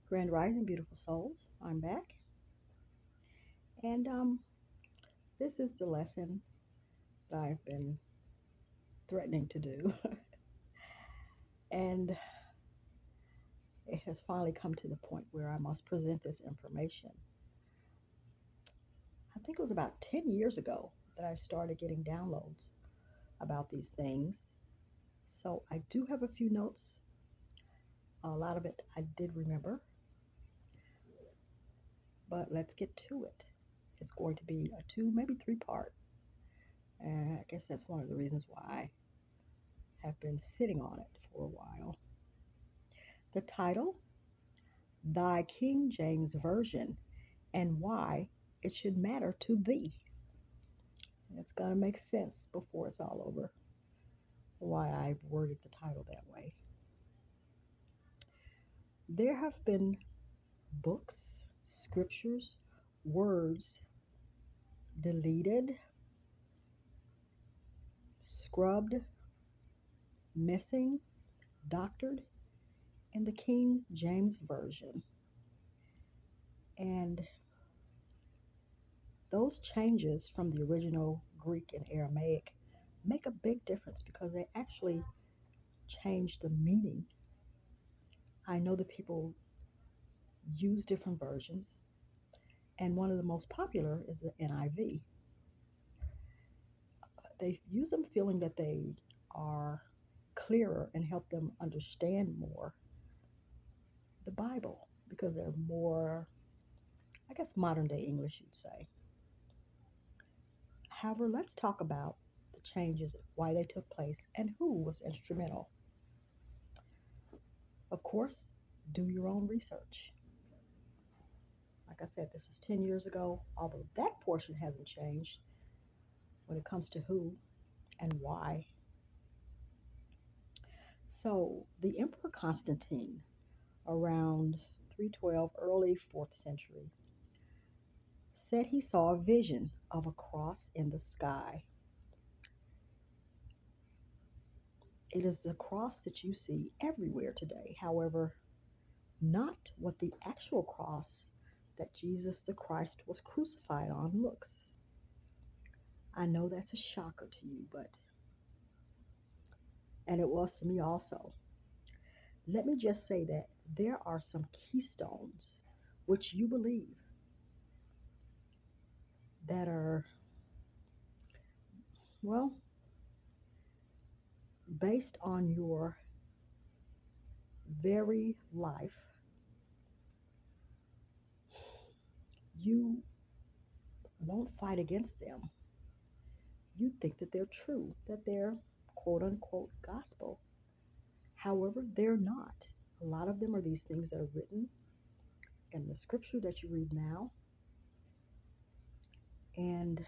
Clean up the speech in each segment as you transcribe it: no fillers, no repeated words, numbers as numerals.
Grand Rising, beautiful souls. I'm back, and this is the lesson that I've been threatening to do, and it has finally come to the point where I must present this information. I think it was about 10 years ago that I started getting downloads about these things. So I do have a few notes. A lot of it I did remember, but let's get to it. It's going to be a two, maybe three part. And I guess that's one of the reasons why I have been sitting on it for a while. The title, Thy King James Version, and Why It Should Matter to Thee. It's going to make sense before it's all over why I've worded the title that way. There have been books, scriptures, words deleted, scrubbed, missing, doctored in the King James Version. And those changes from the original Greek and Aramaic make a big difference because they actually change the meaning. I know that people use different versions, and one of the most popular is the NIV. They use them feeling that they are clearer and help them understand more the Bible because they're more, I guess, modern day English, you'd say. However, let's talk about the changes, why they took place, and who was instrumental. Of course, do your own research. Like I said, this is 10 years ago, although that portion hasn't changed when it comes to who and why. So, the Emperor Constantine, around 312, early 4th century, said he saw a vision of a cross in the sky. It is the cross that you see everywhere today. However, not what the actual cross that Jesus the Christ was crucified on looks. I know that's a shocker to you, and it was to me also. Let me just say that there are some keystones which you believe that are, well, based on your very life. You won't fight against them. You think that they're true, that they're quote unquote gospel. However, they're not. A lot of them are these things that are written in the scripture that you read now. And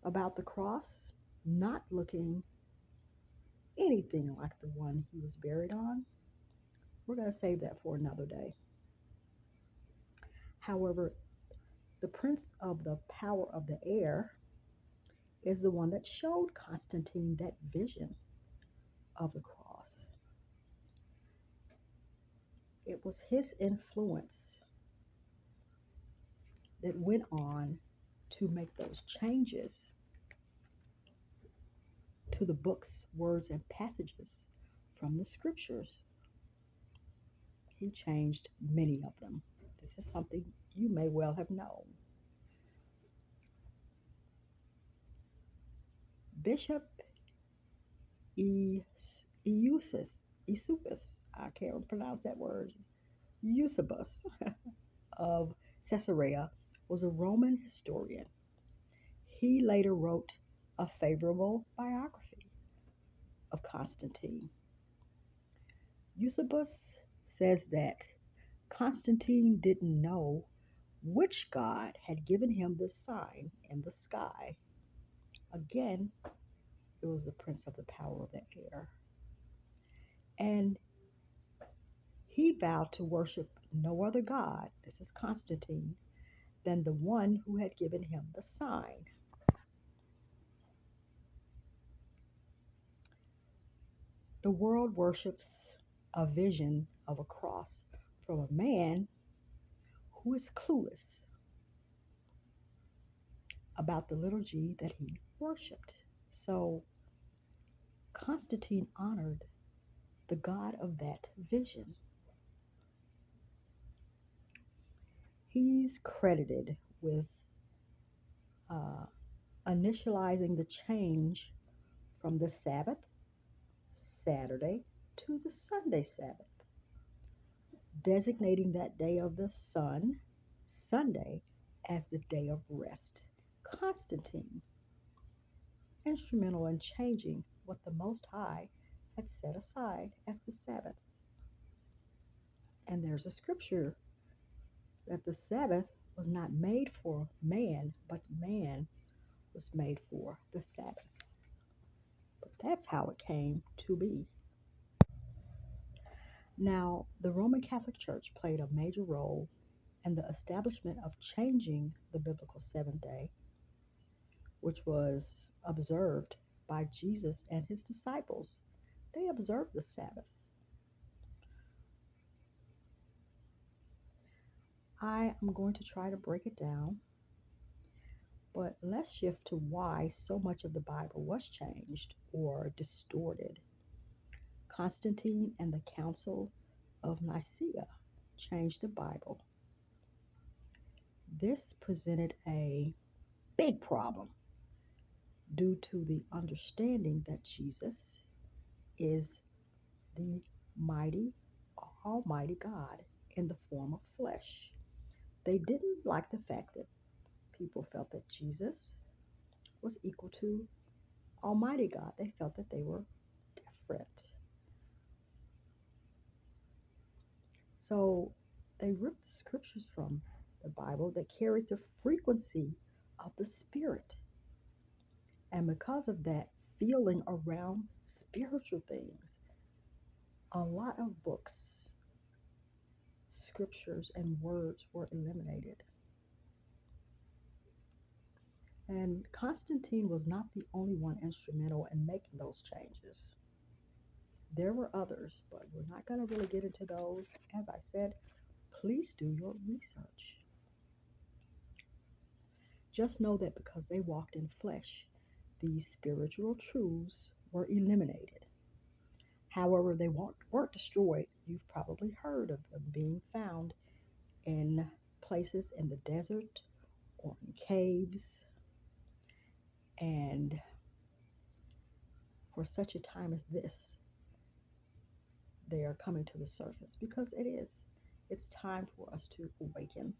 about the cross not looking anything like the one he was buried on, we're going to save that for another day. However, the prince of the power of the air is the one that showed Constantine that vision of the cross. It was his influence that went on to make those changes to the books, words, and passages from the scriptures. He changed many of them. This is something you may well have known. Bishop Eusebius, I can't pronounce that word, Eusebius of Caesarea was a Roman historian. He later wrote a favorable biography of Constantine. Eusebius says that Constantine didn't know which god had given him the sign in the sky. Again, it was the prince of the power of the air. And he vowed to worship no other god, this is Constantine, than the one who had given him the sign. The world worships a vision of a cross from a man who is clueless about the little g that he worshiped. So Constantine honored the God of that vision. He's credited with uh, initializing the change from the Sabbath, Saturday, to the Sunday Sabbath, designating that day of the sun, Sunday, as the day of rest. Constantine, instrumental in changing what the Most High had set aside as the Sabbath. And there's a scripture that the Sabbath was not made for man, but man was made for the Sabbath. But that's how it came to be. Now, the Roman Catholic Church played a major role in the establishment of changing the biblical seventh day, which was observed by Jesus and his disciples. They observed the Sabbath. I am going to try to break it down, but let's shift to why so much of the Bible was changed or distorted. Constantine and the Council of Nicaea changed the Bible. This presented a big problem due to the understanding that Jesus is the mighty, almighty God in the form of flesh. They didn't like the fact that people felt that Jesus was equal to Almighty God. They felt that they were different. So they ripped the scriptures from the Bible that carried the frequency of the Spirit. And because of that feeling around spiritual things, a lot of books, scriptures, and words were eliminated. And Constantine was not the only one instrumental in making those changes. There were others, but we're not going to really get into those. As I said, please do your research. Just know that because they walked in flesh, these spiritual truths were eliminated. However, they weren't destroyed. You've probably heard of them being found in places in the desert or in caves. And for such a time as this, they are coming to the surface because it is. It's time for us to awaken.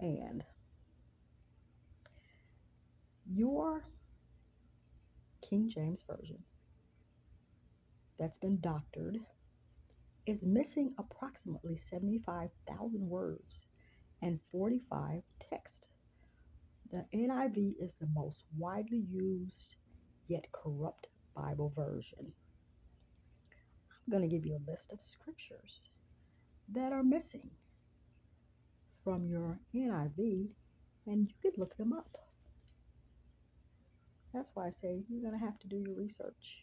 And your King James Version that's been doctored is missing approximately 75,000 words and 45 text. The NIV is the most widely used yet corrupt Bible version. I'm going to give you a list of scriptures that are missing from your NIV, and you could look them up. That's why I say you're going to have to do your research.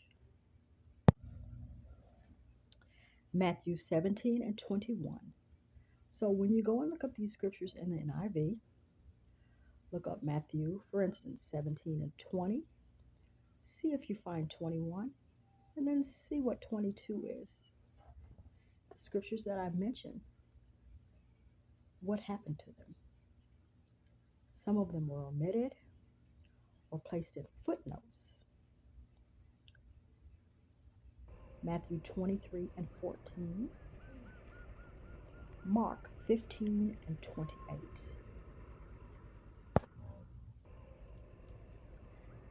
Matthew 17 and 21. So when you go and look up these scriptures in the NIV, look up Matthew, for instance, 17 and 20. See if you find 21, and then see what 22 is. The scriptures that I've mentioned, what happened to them? Some of them were omitted or placed in footnotes. Matthew 23 and 14, Mark 15 and 28,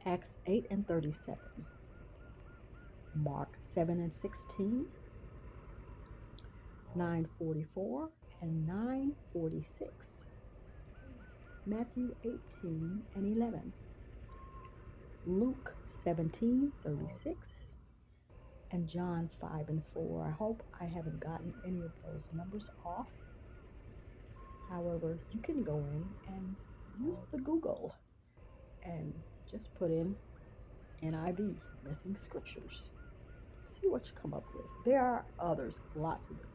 Acts 8 and 37, Mark 7 and 16, 9:44 and 9:46, Matthew 18 and 11, Luke 17:36, and John 5 and 4. I hope I haven't gotten any of those numbers off. However, you can go in and use the Google and just put in NIV, missing scriptures. See what you come up with. There are others, lots of them.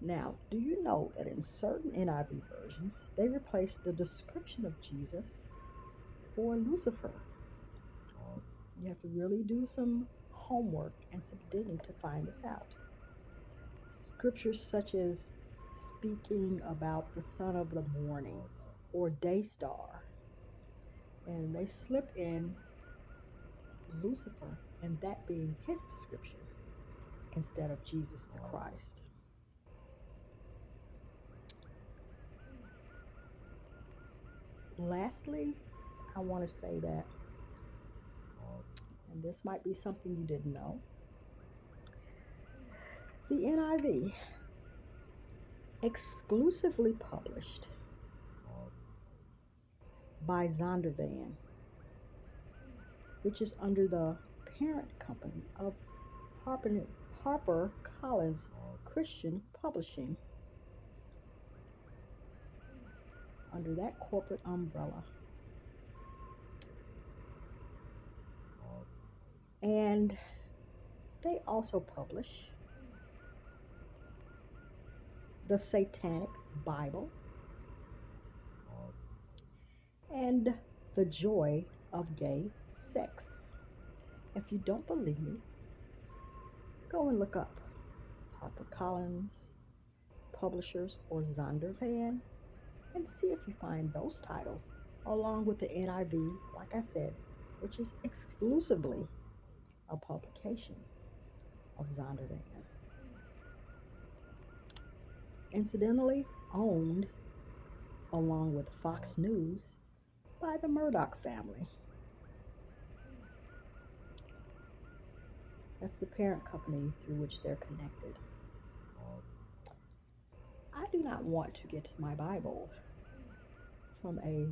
Now, do you know that in certain NIV versions, they replace the description of Jesus for Lucifer? You have to really do some homework and some digging to find this out. Scriptures such as speaking about the son of the morning or day star, and they slip in Lucifer and that being his description instead of Jesus the Christ. Lastly, I want to say that, and this might be something you didn't know, the NIV exclusively published by Zondervan, which is under the parent company of Harper, Harper Collins Christian Publishing, under that corporate umbrella. And they also publish the Satanic Bible and the Joy of Gay Sex. If you don't believe me, go and look up HarperCollins Publishers or Zondervan and see if you find those titles along with the NIV, like I said, which is exclusively a publication of Zondervan. Incidentally, owned along with Fox News by the Murdoch family. That's the parent company through which they're connected. I do not want to get my Bible from a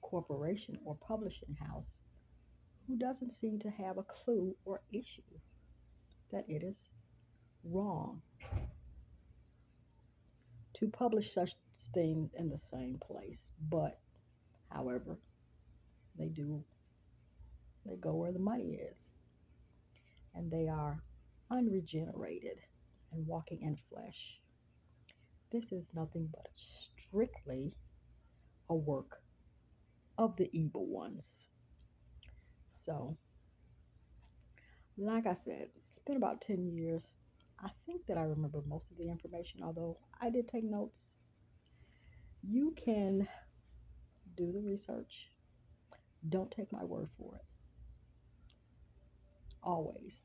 corporation or publishing house who doesn't seem to have a clue or issue that it is wrong to publish such things in the same place. But, however, they do, they go where the money is. And they are unregenerated and walking in flesh. This is nothing but strictly a work of the evil ones. So, like I said, it's been about 10 years. I think that I remember most of the information, although I did take notes. You can do the research. Don't take my word for it. Always,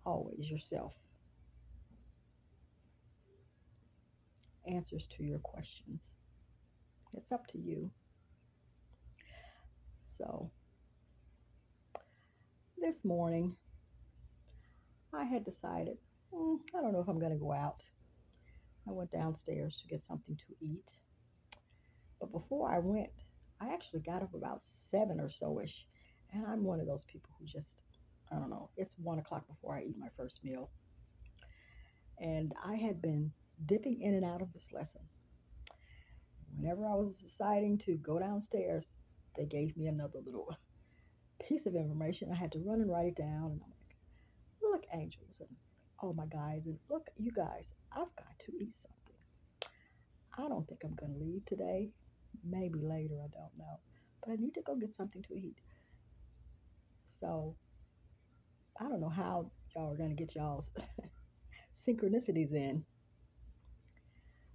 always yourself. Answers to your questions. It's up to you. So, this morning, I had decided, I don't know if I'm going to go out. I went downstairs to get something to eat. But before I went, I actually got up about 7 or so ish. And I'm one of those people who just, I don't know, it's 1 o'clock before I eat my first meal. And I had been dipping in and out of this lesson. Whenever I was deciding to go downstairs, they gave me another little piece of information. I had to run and write it down. And I'm like, look, angels, and oh my guys, and look, you guys, I've got to eat something. I don't think I'm going to leave today. Maybe later, I don't know. But I need to go get something to eat. So I don't know how y'all are going to get y'all's synchronicities in.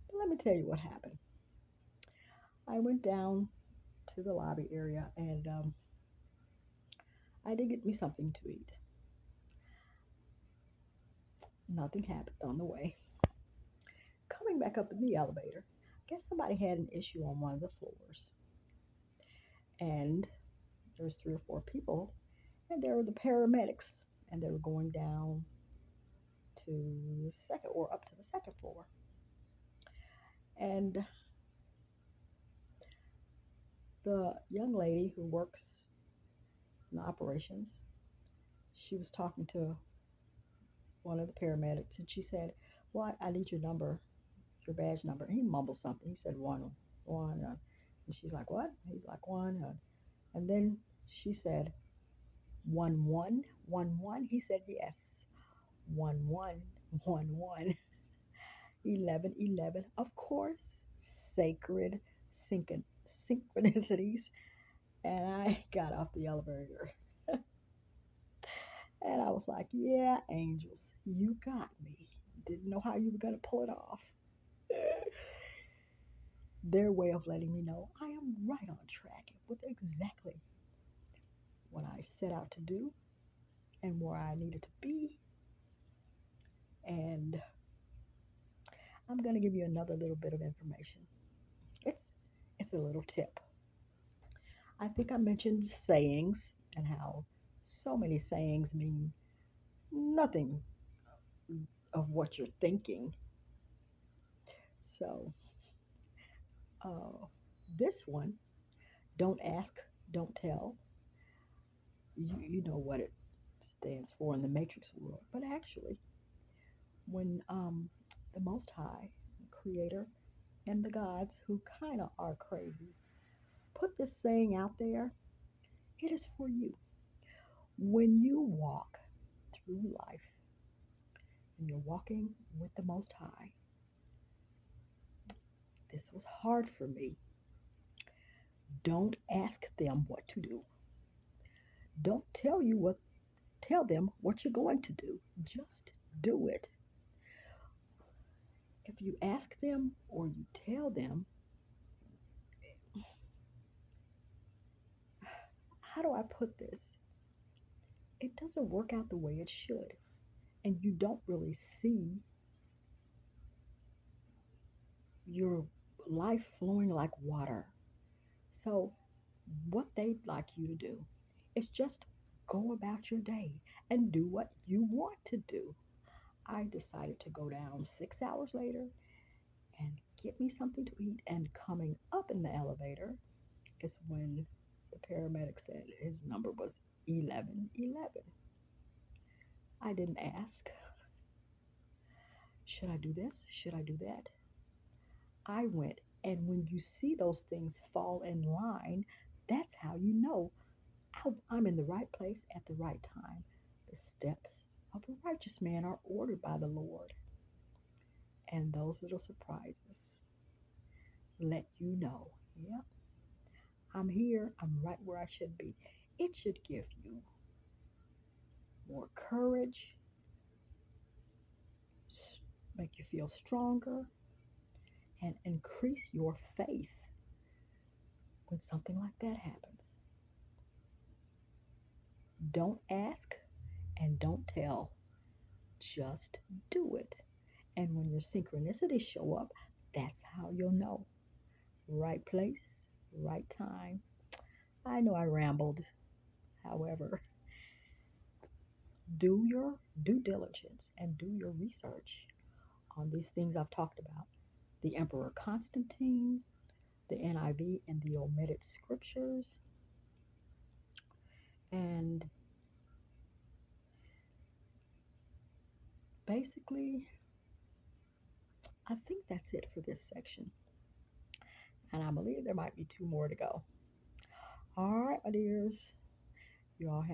But let me tell you what happened. I went down to the lobby area and I did get me something to eat. Nothing happened on the way. Coming back up in the elevator, I guess somebody had an issue on one of the floors. And there was 3 or 4 people, and there were the paramedics, and they were going down to the second or up to the second floor. And the young lady who works in operations, she was talking to one of the paramedics, and she said, "Well, I need your number, your badge number." And he mumbled something. He said one, one, and she's like, "What?" He's like, "One." And then she said, 1 1 1 1. He said, yes. 1 1 1 1. 11 11. Of course, sacred synchronicities. And I got off the elevator and I was like, yeah, angels, you got me. Didn't know how you were going to pull it off. Their way of letting me know I am right on track with exactly what I set out to do and where I needed to be. And I'm going to give you another little bit of information. It's it's a little tip. I think I mentioned sayings and how so many sayings mean nothing of what you're thinking. So, uh, this one, don't ask, don't tell. You know what it stands for in the matrix world. But actually, when the Most High, Creator, and the gods who kind of are crazy put this saying out there, it is for you. When you walk through life and you're walking with the Most High, this was hard for me. Don't ask them what to do. Don't tell them what you're going to do. Just do it. If you ask them or you tell them, how do I put this? It doesn't work out the way it should. And you don't really see your life flowing like water. So, what they'd like you to do is just go about your day and do what you want to do. I decided to go down 6 hours later and get me something to eat. And coming up in the elevator is when the paramedic said his number was 1111. I didn't ask, should I do this? Should I do that? I went. And when you see those things fall in line, that's how you know I'm in the right place at the right time. The steps of a righteous man are ordered by the Lord. And those little surprises let you know, yeah, I'm here. I'm right where I should be. It should give you more courage, make you feel stronger, and increase your faith when something like that happens. Don't ask and don't tell. Just do it. And when your synchronicities show up, that's how you'll know. Right place, right time. I know I rambled. However, do your due diligence and do your research on these things I've talked about. The Emperor Constantine, the NIV and the omitted scriptures. And basically, I think that's it for this section. And I believe there might be two more to go. All right, my dears. You all have